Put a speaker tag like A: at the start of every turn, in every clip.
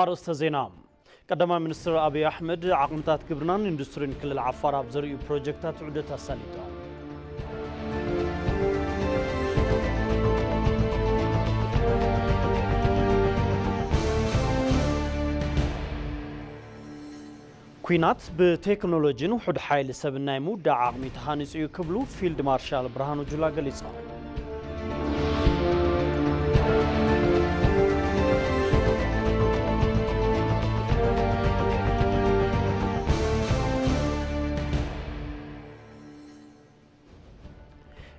A: أرسط زينام قدما منستر أبي أحمد عقمتات كبرنان اندسترين كل العفار أبزريو بروجكتات عدتها ساليتا كوينات بتكنولوجين وحد حايل سبناي مودة عقمي تهانيس يكبلو فيلد مارشال برهانو جلا قليصا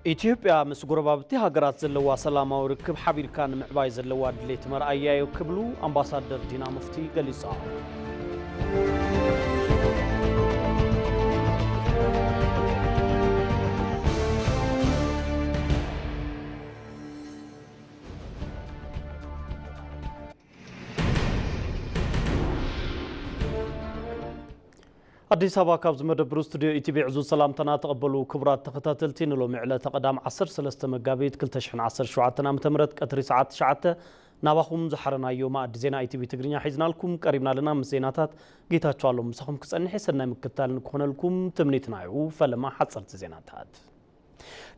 A: إثيوبيا مس غربابتي هاجرات زلوا سلام وركب حبيل كان معباي زلوا دليت مرأيا يكبلو أمباسادر دينا مفتي قليصا أديس أبا كابز مدبر استوديو إتباع عزوز سلام تنا تقبلوا كبرات تقتاتلتين لو معلا تقدام 10 سلسته مقابيت كل تشحن 10 شعاتنا متمرت كتري ساعات شعاته ناباخم زحرنا يوم أد زينا إتباع تقرينا حيزنا لكم قريبنا لنا مسيناتات جيتات شوالو مسخم كسأني حسنا مكتال نكون لكم تمنيتنا فلما حصلت زيناتات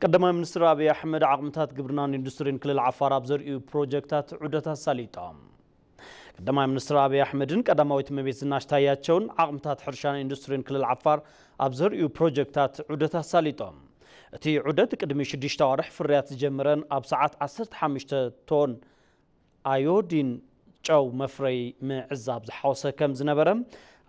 A: قدما منستر أبي أحمد عقمتات قبرنان اندسترين كل العفار أبزر بروجكتات عدتها ساليتا قدما منستر أبي أحمدن قدما ويتمبيت ناشتاياتشون عقمتات حرشان اندسترين كل العفار أبزر بروجكتات عدتها ساليتا تي عدت قدمي شديش توارح فريات جمرن أب ساعات 15 تون ايودين جو مفري معزاب زحوسه كم زنبرم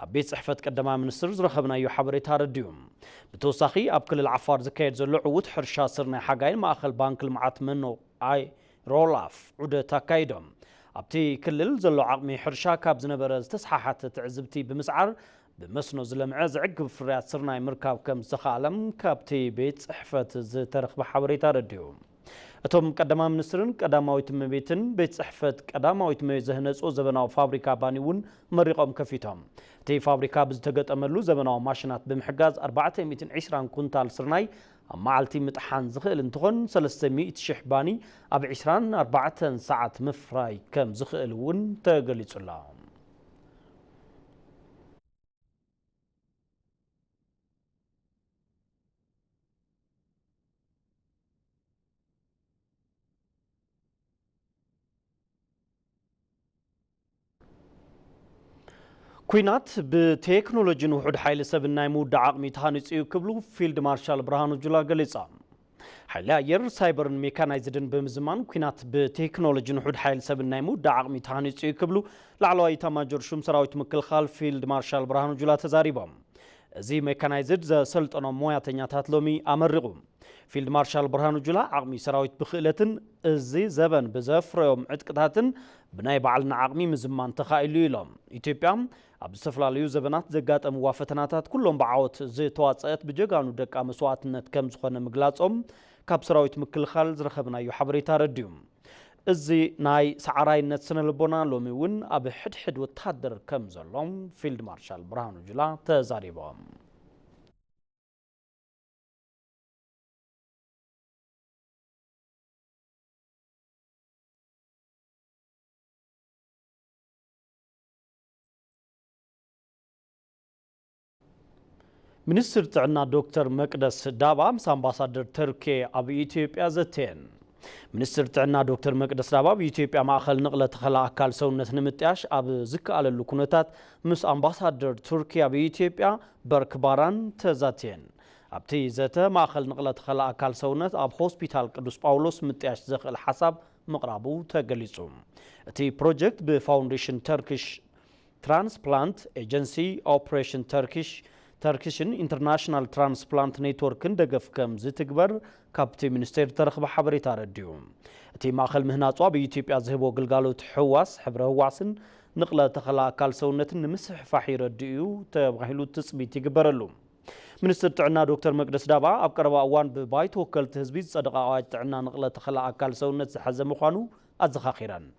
A: بيت صحفت قدما منستر زرخبنا يو حبريتها رديوم بتوساخي اب كل العفار زكايد زلو عود حرشا سرنا حقاين ماخل بانك المعات منو اي رولاف عدتا كايدوم ابتي كلل زلو عقمي حرشا كاب زنبره تسححت تعزبتي بمسعر بمسنو زلمع زعقب فريات سرنا مركاب كم زخالم كابتي بيت صحفت زترخ بحبريتها رديوم أتوم قدما منسترن قدما ويتمبيتن بيت صحفت قدما ويتمبيت زهنصو زبناو فابريكا بانيون مريقوم كفيتهم تي فابريكا بزتقطملو زبناو ماشينات بمحجاز 420 كونتال سرناي معلتي متحان زخيل انتخون 300 شح باني اب 24 ساعة مفراي كم زخيل ون تقليصلاهم كوينات بتكنولوجي وحد حايل سبناي مود عقمي تهانيصيو كبلو فيلد مارشال برهانو جلا قليصا حيلا ير سايبر ميكانايزدن بمزمان كوينات بتكنولوجي وحد حايل سبناي مود عقمي تهانيصيو كبلو لعلواي تماجر شوم سراويت مكلخال فيلد مارشال برهانو جلا تزاريبام زي ميكانايزد ز سلطنو موياتنياتات لومي امرقوم فيلد مارشال برهانو جلا عقمي سراويت بخيلتن زي زبن بزفريوم عتقتاتن بناي بعلنا عقمي مزمان تخايلو يلوم إثيوبيا أب استفلاليو زبنات زقات موافقتناتات كلهم بعوت زي تواتسات بجيغانو دقا مسواتنت كم زخونه مغلاصوم كاب سراويت مكلخال زرخبنا يو حبريتا رديوم ازي ناي سعراينت سنلبونا لومي ون اب حد وتحدر كم زلوم فيلد مارشال برهانو جلا تزاريبهم منستر تعنا دكتور مقدس دابا مس امباسادر تركي اب اثيوبيا زتين منستر تعنا دكتور مقدس دابا باثيوبيا ماخل نقله تخلا اكل سونت نمطياش اب زكاللو كونتات مس امباسادر تركي اب اثيوبيا بركباران تزاتين ابتي زته ماخل نقله تخلا اكل سونت اب هوسبيتال قدوس باولوس مطياش زخل حساب مقرابو تغليصو تي بروجكت بفاونديشن تركيش ترانسبلانت ايجنسي اوبريشن تركيشن انترناشنال ترانسبلانت نيتوركن دقف كم زتكبر كابتي منستير ترخب حبريتا رديوم تي ماخل مهناصوا بإثيوبيا زهبو قلقالوت حواس حبره هواسن نقله تخلا اكل سونتن نمسح فحي رديو تبغيلو تصبيت يقبرلو منستر تعنا دكتور مقدس دابا ابقربا اوان ببايت وكلت حزبي صدقه اواج تعنا نقله تخلا اكل سونت حزم مخانو ازخاخيران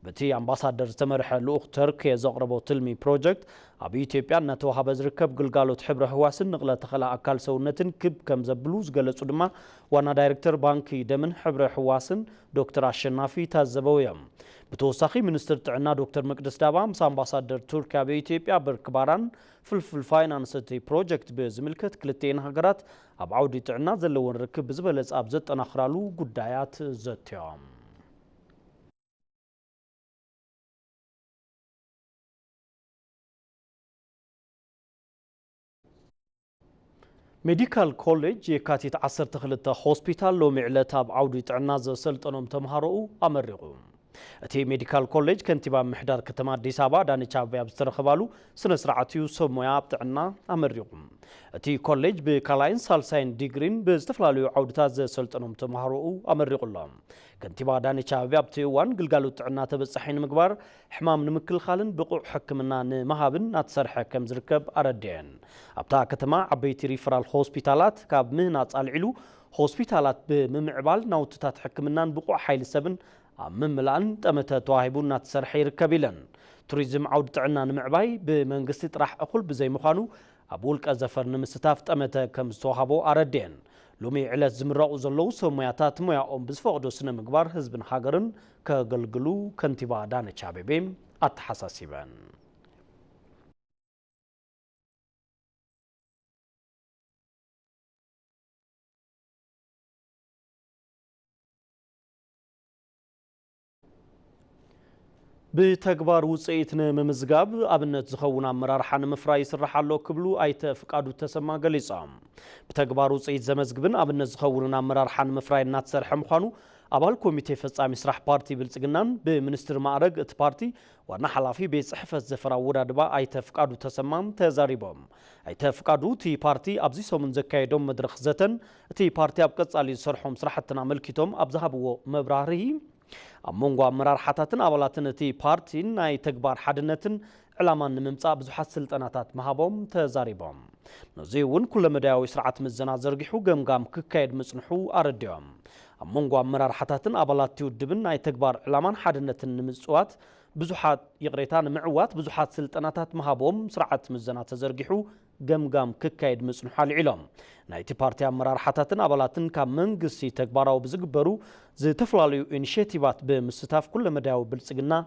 A: بتي امباسادر تمرح لوخ تركيا زقربو تلمي بروجكت ابي اثيوبيا نتوهب زركب قلقالوت حبره هواسن نقله تخلا اكل سونتن كب كم زبلوز قلصو دما وانا دايركتور بانكي دمن حبره هواسن دكتور اشنافي تازبويم بتوسخي منستر تعنا دكتور مقدس دابا مس امباسادر تركيا بإثيوبيا بركباران فلفل فاينانسيتي بروجكت بزملكت كلتين هاجرات اب عودي تعنا زلون ركب بزبلص اب زطنخرالو ጉዳያት ዘትዮም ميديكال كوليج يكاتيت 12 هوسبيتال لو معلت اب عودي تعنا زسلطنوم تمهارو امرقو اتي ميديكال كوليج كنتيبا محدار كتما አዲስ አበባ ዳንቻ አበያ ብስተረخبالو ስነ ስርዓትዩ ሰሞያ ብጥዕና አመሪቁም اتي كوليج بكالاين سالساين ديغرين بزتفلالو عودتا زسلطنوم تمهارو امرقሎም كنتيبا ዳንቻ አበያ ብትዋን ግልጋሉ ጥዕና ተበጽሒን ምግባር ሕማም ንምክልኻልን ብቁዕ ሕክምና ንመሃብን ናትሰርሐ ከም ዝርከብ አረድየን ኣብታ ከተማ ዓበይቲ ሪፈራል ሆስፒታላት ካብ ምህናፅ አልዒሉ ሆስፒታላት ብምምዕባል ናውትታት ሕክምናን ብቁዕ ሓይሊ ሰብን مملان تمتا تواهبون ناتسرح يركبيلن توريزم عود تعنا نمعباي بمنغستي طرح اقول بزي مخانو ابولك ازفر نمستاف تمتا كم توهبو اردين لومي على زمراو زلو سمياتات موياهم بزفقدو سنه مغبار حزبن هاجرن كغلغلو كنتيبا دانچ ابيبيم اتحساسيبن بتكبار وصيتنا ممزغاب ابنت زخون امرار حن مفراي يسرحالو كبلو ايت فقادو تسما غليصام بتكبار وصيت زمزغبن ابنت زخون امرار حن مفراي ناتسرح مخانو ابال كوميتي فصامي سرح بارتي بلصغنان بمنستر معرق ات بارتي وانا حلافي بصحفه زفرا ودادبا ايت فقادو تسمام تزاريبوم ايت فقادو تي بارتي ابزي سومن زكايدوم مدرخ زتن تي بارتي ابقصالي سرحوم سرحتنا ملكيتوم ابزهبو مبراري امونغو امرار حاتاتن ابالاتن تي بارتين ناي تكبار حدنتن علامان نممصا بزحات سلطناتات مهابوم تزاريبوم نزيون كل مداوي سرعه مزنا زرغحو گمگام ككايد مصنحو ارديوم امونغو امرار حاتاتن ابالاتيو دبن ناي تكبار علامان حدنتن نمصوات بزحات يقريتان معوات بزحات سلطناتات مهابوم سرعه مزنا تزرغحو گمگام ككايد مصنحو العلم نايتي بارتي امرار حاتاتن ابالاتن كا منغسي تكباراو بزغبرو زتفلاليو انيشيتيفات بمستاف كل مداو بلصغنا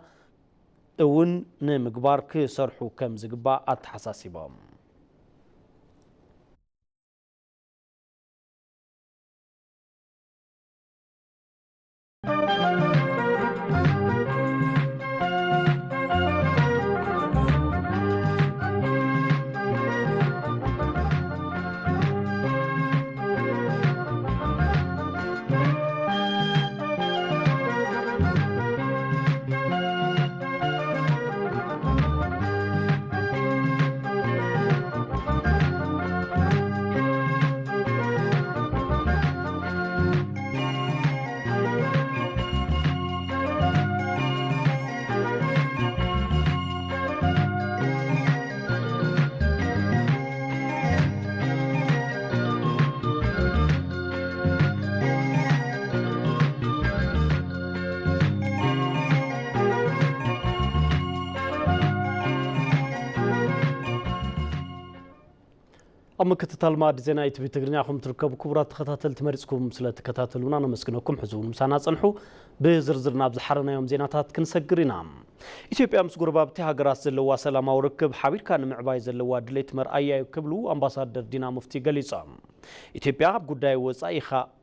A: اون نمغبار كسرحو كم زغبا اتحساسيبهم أمكتتال ما دزنا يتبي تقرنياكم تركبوا كبرات تخطاتل تمارسكم سلا تكتاتلونا نمسكنكم حزون مسانا صنحو بزرزرنا بزحرنا يوم زيناتات كنسجرنا إثيوبيا مسجور بابتي هجراس زلوا سلام وركب حبير كان معباي زلوا دليت مرأيا يكبلو أمباسادر دينا مفتي قليصام إثيوبيا بقداي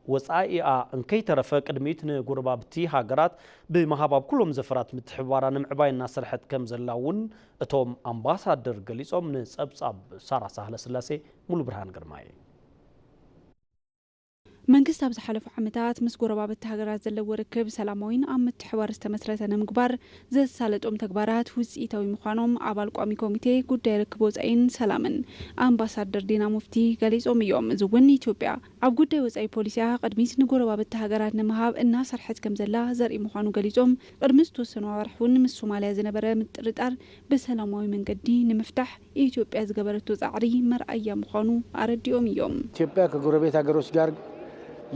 A: وصائيا انكي ترفق قدميت نجور بابتي هجرات بمهاباب كلهم زفرات متحوارا معباي الناس رحت كم زلاون اتوم أمباسادر قليصام نسأب سارة سهلة سلاسي مولو برهان قرماي
B: መንግስት ኣብ ዝሓለፉ ዓመታት ምስ ጎረባብቲ ሃገራት ዘለዎ ርክብ ሰላማዊን ኣብ ምትሕዋር ዝተመስረተ ንምግባር ዘሳለጦም ተግባራት ውፅኢታዊ ምዃኖም ኣባል ቋሚ ኮሚቴ ጉዳይ ርክብ ወፃኢን ሰላምን ኣምባሳደር ዲና ሙፍቲ ገሊፆም እዮም። እዚ እውን ኢትዮጵያ ኣብ ጉዳይ ወፃኢ ፖሊሲያ ቅድሚት ንጎረባብቲ ሃገራት ንምሃብ እናሰርሐት ከም ዘላ ዘርኢ ምዃኑ ገሊፆም ቅድሚ ዝተወሰኑ ኣዋርሕ እውን ምስ ሶማልያ ዝነበረ ምጥርጣር ብሰላማዊ መንገዲ ንምፍታሕ ኢትዮጵያ ዝገበረቶ ፃዕሪ መርኣያ ምዃኑ ኣረዲኦም እዮም።
C: ኢትዮጵያ ከጎረቤት ሃገሮች ጋር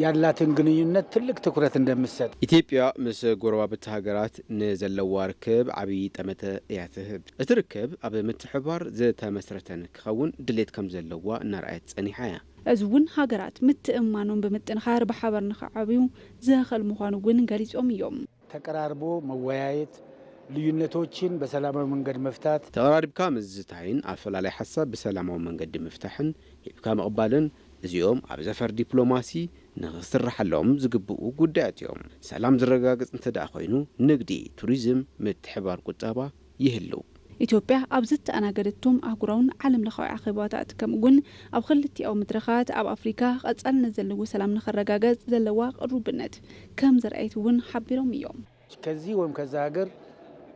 C: ያላትን ግንኙነት ትልቅ ትኩረት እንደምትሰጥ
D: ኢትዮጵያ ምስ ጎረባብቲ ሃገራት ንዘለዋ ርክብ ዓቢ ጠመተ እያትህብ እቲ ርክብ ኣብ ምትሕባር ዝተመስረተን ክኸውን ድሌት ከም ዘለዋ እናርኣየት ጸኒሓ እያ።
B: እዚ እውን ሃገራት ምትእምማኖም ብምጥንኻር ብሓባር ንኽዓብዩ ዘኽእል ምዃኑ እውን ገሊፆም እዮም።
C: ተቀራርቦ መወያየት ልዩነቶችን በሰላማዊ መንገድ መፍታት
D: ተቀራሪብካ ምዝታይን አፈላላይ ሐሳብ በሰላማዊ መንገድ መፍታሕን ይብካ መቅባልን እዚኦም ኣብ ዘፈር ዲፕሎማሲ ንኽስራሕሎም ዝግብኡ ጉዳያት እዮም ሰላም ዝረጋገጽ እንተደኣ ኮይኑ ንግዲ ቱሪዝም ምትሕባር ቁጠባ ይህልው
B: ኢትዮጵያ ኣብ ዝተኣናገደቱም ኣህጉራውን ዓለም ለኻዊ ኣኼባታት ከምኡውን ኣብ ክልቲኦም መድረኻት ኣብ ኣፍሪካ ቀጻልነት ዘለዎ ሰላም ንኽረጋገጽ ዘለዋ ቅሩብነት ከም ዘርአየት እውን ሓቢሮም እዮም
C: ከዚህ ወይም ከዛ ሀገር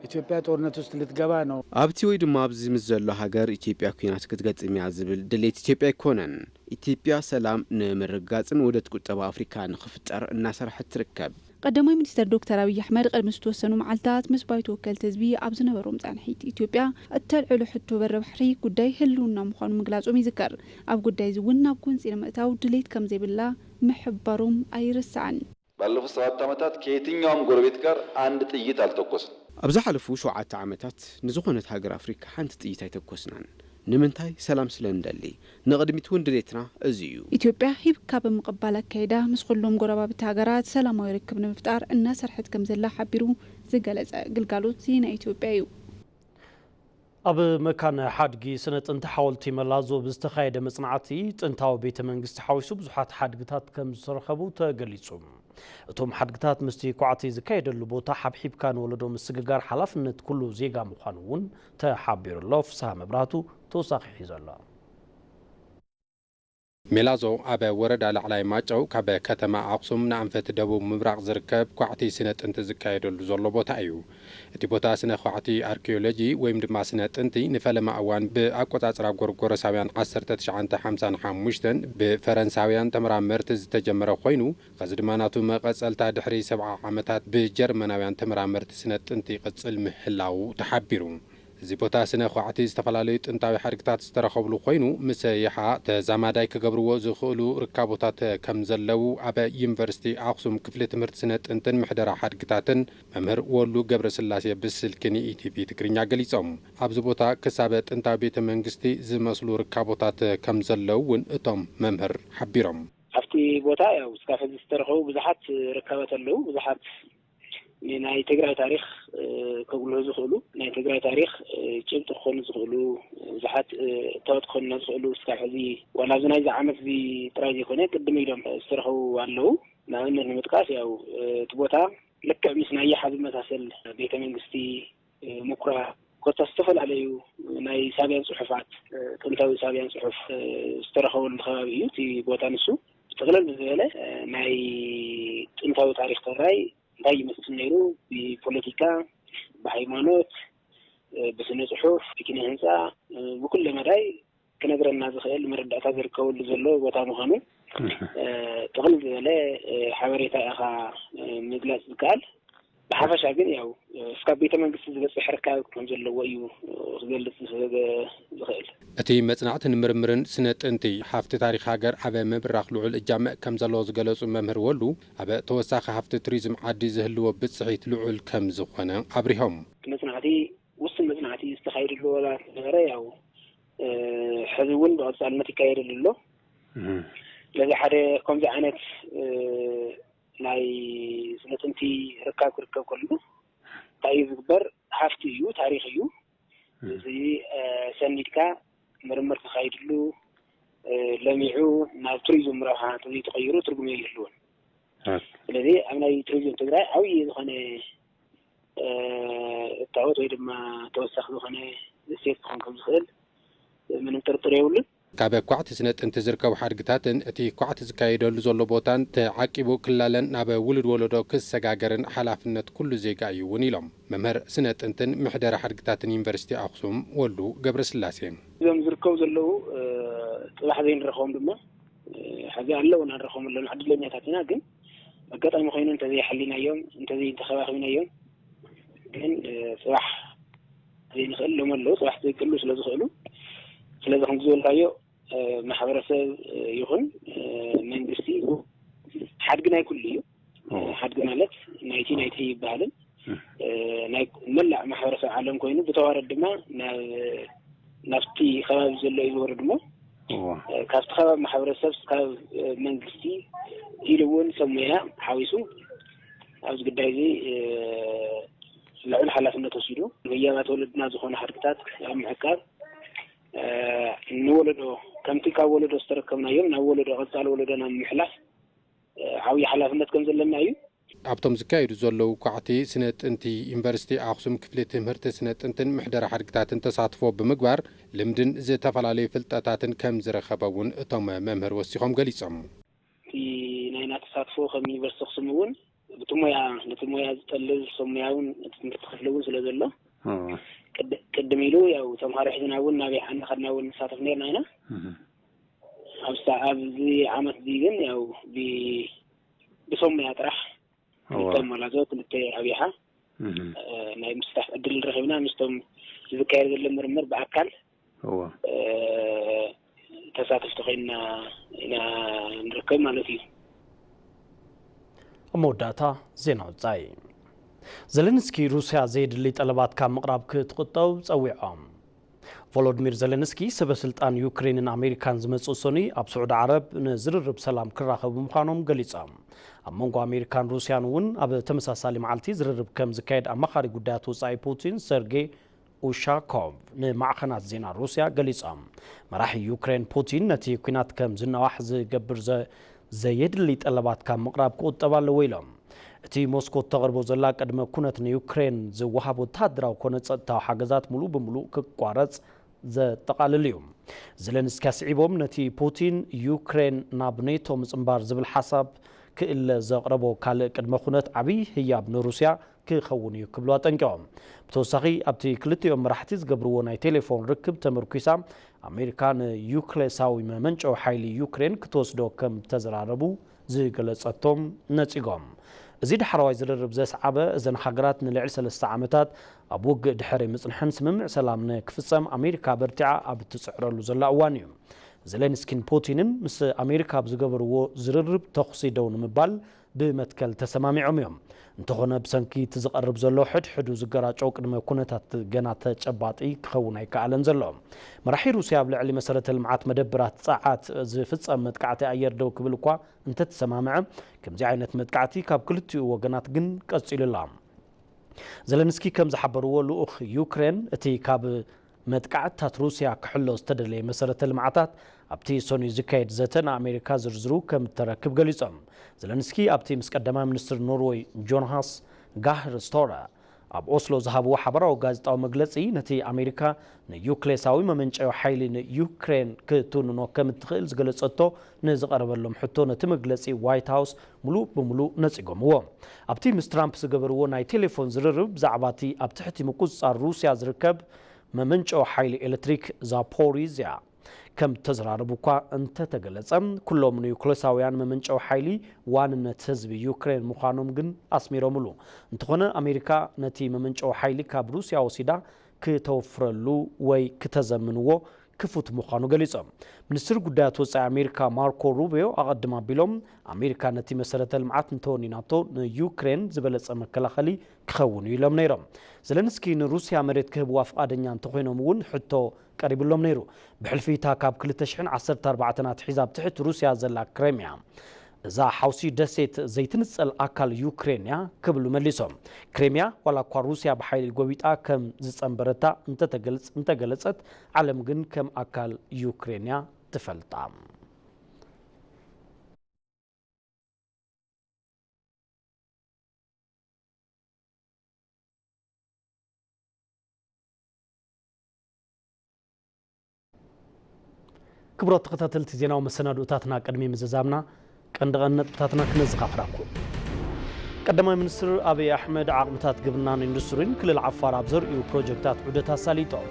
C: ኢትዮጵያ ጦርነት ውስጥ ልትገባ ነው
D: ኣብቲ ወይ ድማ ኣብዚ ምስ ዘሎ ሃገር ኢትዮጵያ ኩናት ክትገጥም እያ ዝብል ድሌት ኢትዮጵያ ይኮነን ኢትዮጵያ ሰላም ንምርጋጽን ወደት ቁጠባ ኣፍሪካ ንኽፍጠር እናሰርሐት ትርከብ
B: ቀዳማይ ሚኒስትር ዶክተር አብይ አሕመድ ቀድሚ ዝተወሰኑ መዓልታት ምስ ባይቶ ወከልቲ ህዝቢ ኣብ ዝነበሮም ጻንሒት ኢትዮጵያ እተልዕሉ ሕቶ በረባሕሪ ጉዳይ ህልውና ምዃኑ ምግላጾም ይዝከር ኣብ ጉዳይ እውን ናብ ጎንፂ ንምእታው ድሌት ከም ዘይብላ ምሕባሮም ኣይርስዓን
E: ባለፉት 7 ዓመታት ከየትኛውም ጎረቤት ጋር አንድ ጥይት አልተኮስንም
D: ኣብዛ ሓለፉ 7 ዓመታት ንዝኾነት ሃገር ኣፍሪካ ሓንቲ ጥይት ኣይተኮስናን ንምንታይ ሰላም ስለንደሊ ንቅድሚት እውን ድሌትና እዚዩ
B: ኢትዮጵያ ሂብካ ብምቕባል ኣካይዳ ምስ ኩሎም ጎረባብቲ ሃገራት ሰላማዊ ርክብ ንምፍጣር እናሰርሐት ከም ዘላ ሓቢሩ ዝገለጸ ግልጋሎት ዜና ኢትዮጵያ እዩ
A: ኣብ መካነ ሓድጊ ስነ ጥንቲ ሓወልቲ መላዞ ብዝተኻየደ መጽናዕቲ ጥንታዊ ቤተ መንግስቲ ሓዊሱ ብዙሓት ሓድግታት ከም ዝረኸቡ ተገሊጹ እቶም ሓድግታት ምስቲ ኳዕቲ ዝካየደሉ ቦታ ሓብሒብካ ንወለዶ ምስግጋር ሓላፍነት ኩሉ ዜጋ ምዃኑ እውን ተሓቢሩሎ ፍስሓ መብራህቱ ተወሳኺ ሒዘሎ
F: ሜላዞ ኣብ ወረዳ ላዕላይ ማጨው ካብ ከተማ ኣክሱም ንኣንፈት ደቡብ ምብራቅ ዝርከብ ኳዕቲ ስነ ጥንቲ ዝካየደሉ ዘሎ ቦታ እዩ እቲ ቦታ ስነ ኳዕቲ ኣርኪኦሎጂ ወይም ድማ ስነ ጥንቲ ንፈለማ እዋን ብኣቆጻጽራ ጎርጎሮሳውያን 1955 ብፈረንሳውያን ተመራመርቲ ዝተጀመረ ኮይኑ ከዚ ድማ ናቱ መቐጸልታ ድሕሪ 70 ዓመታት ብጀርመናውያን ተመራመርቲ ስነ ጥንቲ ይቅጽል ምህላው ተሓቢሩ እዚ ቦታ ስነ ኳዕቲ ዝተፈላለዩ ጥንታዊ ሓድግታት ዝተረኸብሉ ኮይኑ ምስ ይሓ ተዛማዳይ ክገብርዎ ዝኽእሉ ርካቦታት ከም ዘለው ኣብ ዩኒቨርሲቲ ኣክሱም ክፍሊ ትምህርቲ ስነ ጥንትን ምሕደራ ሓድግታትን መምህር ወሉ ገብረስላሴ ብስልኪ ኢቲቪ ትግርኛ ገሊጾም ኣብዚ ቦታ ክሳብ ጥንታዊ ቤተ መንግስቲ ዝመስሉ ርካቦታት ከም ዘለው እውን እቶም መምህር ሓቢሮም
G: ኣብቲ ቦታ ያው እስካብ ሕዚ ዝተረኸቡ ብዙሓት ርካባት ኣለው ብዙሓት ናይ ትግራይ ታሪክ ከጉልሁ ዝኽእሉ ናይ ትግራይ ታሪክ ጭብጥ ክኾኑ ዝኽእሉ ብዙሓት እታወት ክኾኑ ዝኽእሉ እስካብ ሕዚ ዋላ ኣብዚ ናይዚ ዓመት እዚ ጥራይ ዘይኮነ ቅድም ኢሎም ዝተረኸቡ ኣለው ንኣብነት ንምጥቃስ ያው እቲ ቦታ ልክዕ ምስ ናይ ይሓ ዝመሳሰል ቤተ መንግስቲ ምኩራ ኮታስ ዝተፈላለዩ ናይ ሳብያን ጽሑፋት ጥንታዊ ሳብያን ጽሑፍ ዝተረኸበሉ ከባቢ እዩ እቲ ቦታ ንሱ ብጥቕለል ብዝበለ ናይ ጥንታዊ ታሪክ ትግራይ እንታይ ይመስል ነይሩ ብፖለቲካ ብሃይማኖት ብስነ ጽሑፍ ብኪነ ህንፃ ብኩሉ መዳይ ክነግረና ዝኽእል መረዳእታ ዝርከበሉ ዘሎ ቦታ ምዃኑ ጥቕልል ዝበለ ሓበሬታ ኢኻ ምግላጽ ዝከኣል ብሓፈሻ ግን ያው እስካብ ቤተ መንግስቲ ዝበፅሕ ርካብ ከም ዘለዎ እዩ ክገልጽ ዝኽእል
F: እቲ መጽናዕትን ምርምርን ስነ ጥንቲ ሃፍቲ ታሪክ ሃገር ኣብ ምብራኽ ልዑል እጃምዕ ከም ዘለዎ ዝገለጹ መምህር ወሉ ኣብ ተወሳኺ ሃፍቲ ቱሪዝም ዓዲ ዝህልዎ ብጽሒት ልዑል ከም ዝኾነ ኣብሪሆም
G: መጽናዕቲ ውስን መጽናዕቲ ዝተኻየደሉ ወላ ነበረ ያው ሕዚ እውን ብቐጻልነት ይካየደሉ ኣሎ ስለዚ ሓደ ከምዚ ዓይነት ናይ ስነ ጥንቲ ርካብ ክርከብ ከሎ እንታይ ዝግበር ሃፍቲ እዩ ታሪክ እዩ እዚ ሰኒድካ ምርምር ተኻይድሉ ለሚዑ ናብ ቱሪዝም ረብሓ ተቀይሩ ትርጉም የለዎን ስለዚ ኣብ ናይ ቱሪዝም ትግራይ ዓብዪ ዝኾነ እታወት ወይ ድማ ተወሳኺ ዝኾነ እሴት ክኾን ከም ዝኽእል ምንም ጥርጥር የብሉን
F: ካብ ኳዕቲ ስነ ጥንቲ ዝርከቡ ሓድግታትን እቲ ኳዕቲ ዝካየደሉ ዘሎ ቦታን ተዓቂቡ ክላለን ናብ ውልድ ወለዶ ክሰጋገርን ሓላፍነት ኩሉ ዜጋ እዩ እውን ኢሎም መምህር ስነ ጥንትን ምሕደራ ሓድግታትን ዩኒቨርሲቲ ኣክሱም ወሉ ገብረስላሴ
G: እዞም ዝርከቡ ዘለው ጥባሕ ዘይንረኸቦም ድማ ሕዚ ኣለውና ንረኸቦም ኣለና ዕድለኛታት ኢና ግን ኣጋጣሚ ኮይኑ እንተዘይሓሊናዮም እንተዘይተኸባኺብናዮም ግን ፅባሕ ዘይንኽእል ሎም ኣለዉ ፅባሕ ዘይቅሉ ስለ ዝኽእሉ ስለዚ ከም ዝበልካዮ ማሕበረሰብ ይኹን መንግስቲ ሓድጊ ናይ ኩሉ እዩ ሓድጊ ማለት ናይቲ ይበሃልን ናይ መላእ ማሕበረሰብ ዓለም ኮይኑ ብተዋረድ ድማ ናብቲ ከባቢ ዘሎ እዩ ዝወርድ እሞ ካብቲ ከባቢ ማሕበረሰብ ካብ መንግስቲ ኢሉ እውን ሰብ ሞያ ሓዊሱ أوز قدايزي لعل حلافنا تسيدو هي ما تولدنا زخون حركات أم عكار نولدو كم تكا ولدو استركبنا يوم نولدو غزال ولدنا محلاف عاوي حلافنا كنزل لنا أيو
F: ኣብቶም ዝካየዱ ዘለዉ ኳዕቲ ስነ ጥንቲ ዩኒቨርሲቲ ኣክሱም ክፍሊ ትምህርቲ ስነ ጥንትን ምሕደራ ሓድግታትን ተሳትፎ ብምግባር ልምድን ዝተፈላለዩ ፍልጠታትን ከም ዝረኸበውን እቶም መምህር ወሲኾም ገሊፆም
G: እቲ ናይና ተሳትፎ ከም ዩኒቨርሲቲ ኣክሱም እውን ነቲ ሞያ ዝጠልብ ሰሙያውን ትምህርቲ ክፍለውን ስለ ዘሎ ቅድም ኢሉ ያው ተምሃሮ ሒዝና እውን ናበይ ሓና ኸድና እውን ንሳተፍ ነርና ኢና ኣብዚ ዓመት እዚ ግን ያው ብሰሙያ ጥራሕ ተመላዘው ክልተ ኣብያሓ ናይ ምስተፍ ዕድል ረኺብና ምስቶም ዝካየድ ዘሎ ምርምር ብኣካል ተሳተፍቲ ኮይና ኢና ንርከብ ማለት እዩ
A: መወዳእታ ዜና ወፃኢ ዘለንስኪ ሩስያ ዘየድሊ ጠለባት ካብ ምቕራብ ክትቁጠብ ፀዊዖም ቮሎዲሚር ዘለንስኪ ሰበስልጣን ዩክሬንን ኣሜሪካን ዝመጽኡ ሶኒ ኣብ ስዑድ ዓረብ ንዝርርብ ሰላም ክራኸቡ ምዃኖም ገሊፆም ኣብ መንጎ ኣሜሪካን ሩስያን እውን ኣብ ተመሳሳሊ መዓልቲ ዝርርብ ከም ዝካየድ ኣማኻሪ ጉዳያት ወፃኢ ፑቲን ሰርጌይ ኡሻኮቭ ንማዕኸናት ዜና ሩስያ ገሊፆም መራሒ ዩክሬን ፑቲን ነቲ ኩናት ከም ዝነዋሕ ዝገብር ዘየድሊ ጠለባት ካብ ምቕራብ ክቁጠብ ኣለዎ ኢሎም እቲ ሞስኮ ተቕርቦ ዘላ ቅድመ ኩነት ንዩክሬን ዝወሃብ ወታደራዊ ኮነ ፀጥታዊ ሓገዛት ሙሉ ብምሉእ ክቋረፅ ዘጠቓልል እዩ ዘለንስኪ ኣስዒቦም ነቲ ፑቲን ዩክሬን ናብ ኔቶ ምፅምባር ዝብል ሓሳብ ክእለ ዘቕረቦ ካልእ ቅድመ ኩነት ዓብዪ ህያብ ንሩስያ ክኸውን እዩ ክብሉ ኣጠንቂቖም ብተወሳኺ ኣብቲ ክልቲኦም መራሕቲ ዝገብርዎ ናይ ቴሌፎን ርክብ ተመርኩሳ ኣሜሪካ ንዩክሌሳዊ መመንጨዊ ሓይሊ ዩክሬን ክትወስዶ ከም ተዘራረቡ ዝገለጸቶም ነፂጎም እዚ ዳሕራዋይ ዝርርብ ዘስዓበ እዘን ሃገራት ንልዕሊ 3 ዓመታት ኣብ ውግእ ድሕሪ ምጽንሐን ስምምዕ ሰላም ንክፍጸም ኣሜሪካ በርቲዓ ኣብ ትጽዕረሉ ዘላ እዋን እዩ ዘለንስኪን ፑቲንን ምስ ኣሜሪካ ብዝገበርዎ ዝርርብ ተኹሲ ደው ንምባል ብመትከል ተሰማሚዖም እዮም እንተኾነ ብሰንኪ ዝቐርብ ዘሎ ሕድሕዱ ዝገራጨው ቅድመ ኩነታት ገና ተጨባጢ ክኸውን ኣይከኣለን ዘሎ መራሒ ሩስያ ኣብ ልዕሊ መሰረተ ልምዓት መደብራት ጻዓት ዝፍጸም መጥቃዕቲ ኣየር ደው ክብል እኳ እንተተሰማምዐ ከምዚ ዓይነት መጥቃዕቲ ካብ ክልቲኡ ወገናት ግን ቀፂሉላ ዘለንስኪ ከም ዝሓበርዎ ልኡኽ ዩክሬን እቲ ካብ መጥቃዕትታት ሩስያ ክሕሎ ዝተደለየ መሰረተ ልምዓታት ኣብቲ ሶኒ ዝካየድ ዘተ ንኣሜሪካ ዝርዝሩ ከም ተረክብ ገሊፆም ዘለንስኪ ኣብቲ ምስ ቀዳማይ ሚኒስትር ኖርዌይ ጆናስ ጋህር ስቶረ ኣብ ኦስሎ ዝሃብዎ ሓበራዊ ጋዜጣዊ መግለፂ ነቲ ኣሜሪካ ንዩክሌሳዊ መመንጨዊ ሓይሊ ንዩክሬን ክትውንኖ ከም እትኽእል ዝገለጸቶ ንዝቐረበሎም ሕቶ ነቲ መግለፂ ዋይት ሃውስ ሙሉእ ብምሉእ ነፂጎምዎ ኣብቲ ምስ ትራምፕ ዝገበርዎ ናይ ቴሌፎን ዝርርብ ብዛዕባ እቲ ኣብ ትሕቲ ምቁፅጻር ሩስያ ዝርከብ መመንጨዊ ሓይሊ ኤሌክትሪክ ዛፖሪዝያ ከም ተዘራረቡ እኳ እንተተገለጸ ኩሎም ንዩክሌሳውያን መመንጨዊ ሓይሊ ዋንነት ህዝቢ ዩክሬን ምዃኖም ግን ኣስሚሮምሉ እንተኾነ ኣሜሪካ ነቲ መመንጨዊ ሓይሊ ካብ ሩስያ ወሲዳ ክተወፍረሉ ወይ ክተዘምንዎ ክፉት ምዃኑ ገሊፆም ሚኒስትር ጉዳያት ወፃኢ ኣሜሪካ ማርኮ ሩቢዮ ኣቐድማ ኣቢሎም ኣሜሪካ ነቲ መሰረተ ልምዓት እንተወኒናቶ ንዩክሬን ዝበለፀ መከላኸሊ ክኸውን እዩ ኢሎም ነይሮም ዘለንስኪ ንሩስያ መሬት ክህብዋ ፍቃደኛ እንተኮይኖም እውን ሕቶ ቀሪብሎም ነይሩ ብሕልፊታ ካብ 2014 ኣትሒዛ ኣብ ትሕቲ ሩስያ ዘላ ክሬምያ እዛ ሓውሲ ደሴት ዘይትንፀል ኣካል ዩክሬንያ ክብሉ መሊሶም ክሬምያ ዋላ እኳ ሩስያ ብሓይሊ ጎቢጣ ከም ዝፀንበረታ እንተገለጸት ዓለም ግን ከም ኣካል ዩክሬንያ ትፈልጣ ክብሮት ተኸታተልቲ ዜናው መሰናዶታትና ቀድሚ ምዝዛምና ቀንደቀነጥታትና ክነዝኻኽራኩም ቀዳማይ ሚኒስትር አብይ አሕመድ ዓቅምታት ግብርናን ኢንዱስትሪን ክልል ዓፋር ኣብ ዘርእዩ ፕሮጀክታት ዑደት ኣሳሊጦም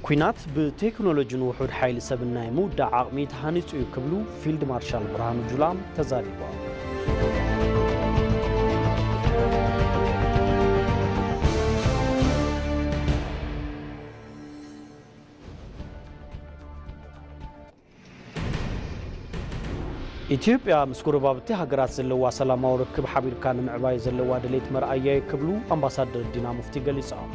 A: ኩናት ብቴክኖሎጂን ውሑድ ሓይሊ ሰብናይ ምውዳእ ዓቕሚ ተሃኒጹ እዩ ክብሉ ፊልድ ማርሻል ብርሃኑ ጁላ ተዛሪቦም ኢትዮጵያ ምስ ጎረባብቲ ሃገራት ዘለዋ ሰላማዊ ርክብ ሓቢርካ ንምዕባይ ዘለዋ ድሌት መርኣያ ክብሉ ኣምባሳደር ዲና ሙፍቲ ገሊፆም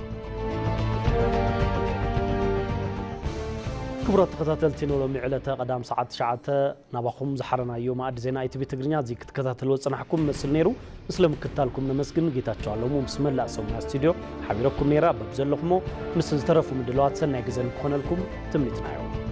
A: ክቡራት ተከታተልቲ ኖሎም ዕለተ ቀዳም ሰዓት 9 ናባኹም ዝሓረናዮ ማዕድ ዜና ኢቲቪ ትግርኛ እዚ ክትከታተልዎ ጽናሕኩም መስል ነይሩ ምስለ ምክታልኩም ነመስግን ጌታቸው አለሙ ምስ መላእ ሰውና ስቱዲዮ ሓቢረኩም ነይራ በብዘለኹሞ ምስ ዝተረፉ ምድለዋት ሰናይ ግዘን ክኾነልኩም ትምኒትና እዩ